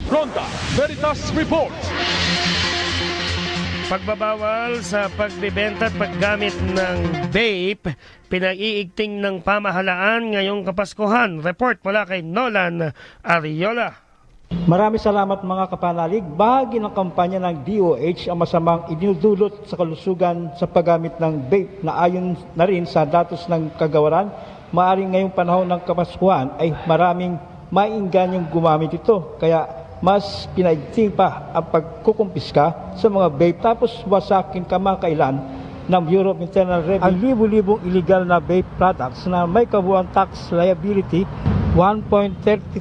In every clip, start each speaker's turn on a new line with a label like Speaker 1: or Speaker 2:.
Speaker 1: Ronda Veritas Report.
Speaker 2: Pagbabawal sa pagbebenta at paggamit ng vape, pinag-iigting ng pamahalaan ngayong Kapaskuhan. Report mula kay Nolan Ariola.
Speaker 3: Maraming salamat mga kapanalig. Bahagi ng kampanya ng DOH ang masamang idinudulot sa kalusugan sa paggamit ng vape na ayon na rin sa datos ng kagawaran, maaaring ngayong panahon ng Kapaskuhan ay maraming mainganyong gumamit ito. Kaya mas pinaigting pa ang pagkukumpiska sa mga vape tapos wasakin kamakailan ng Bureau of Internal Revenue ang libu-libong illegal na vape products na may kabuuan tax liability 1.34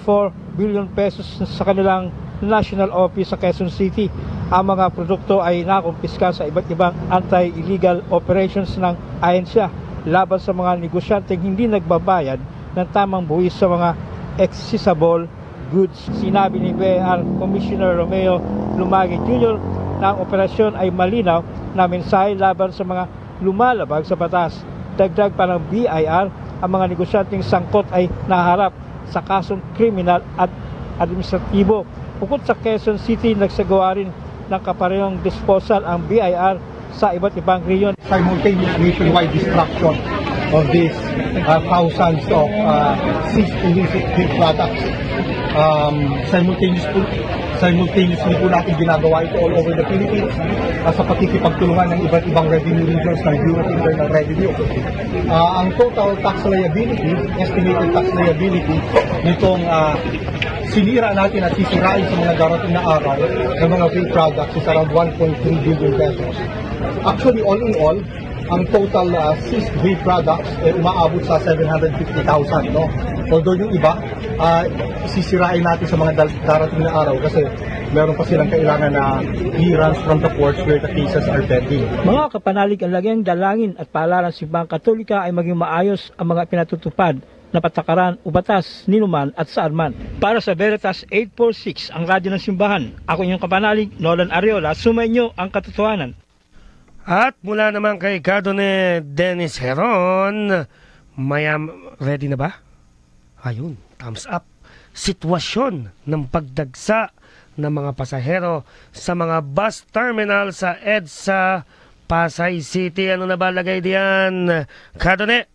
Speaker 3: billion pesos sa kanilang national office sa Quezon City. Ang mga produkto ay nakumpiska sa iba't ibang anti-illegal operations ng ahensya laban sa mga negosyanteng hindi nagbabayad ng tamang buwis sa mga accessible goods. Sinabi ni BIR Commissioner Romeo Lumagi Jr. na ang operasyon ay malinaw na mensahe laban sa mga lumalabag sa batas. Dagdag pa ng BIR, ang mga negosyanteng sangkot ay naharap sa kasong kriminal at administratibo. Bukod sa Quezon City, nagsagawa rin ng kaparehong disposal ang BIR sa iba't ibang reyon.
Speaker 4: Simultaneous nationwide destruction of these thousands of seized illicit vape products. Simultaneously po natin ginagawa ito all over the Philippines sa pakikipagtulungan ng iba't ibang revenue regions ng Bureau of Internal Revenue. Ang total tax liability, estimated tax liability nitong sinira natin at sisirain sa mga darating na araw ng mga vape products is around 1.3 billion pesos. Actually, all in all, ang total seized vape products umaabot sa 750,000. No? Although yung iba, sisirain natin sa mga darating na araw kasi meron pa silang kailangan na clearance from the ports where the cases are pending.
Speaker 3: Mga kapanalig, ang lagyang dalangin at paalala ng Simbahang Katolika ay maging maayos ang mga pinatutupad na patakaran o batas ninuman at saan man. Para sa Veritas 846, ang radyo ng Simbahan, ako inyong kapanalig, Nolan Ariola, sumainyo ang katotohanan.
Speaker 2: At mula naman kay Kadone Dennis Heron, ready na ba? Ayun, thumbs up. Sitwasyon ng pagdagsa ng mga pasahero sa mga bus terminal sa EDSA Pasay City. Ano na ba lagay diyan? Kadone?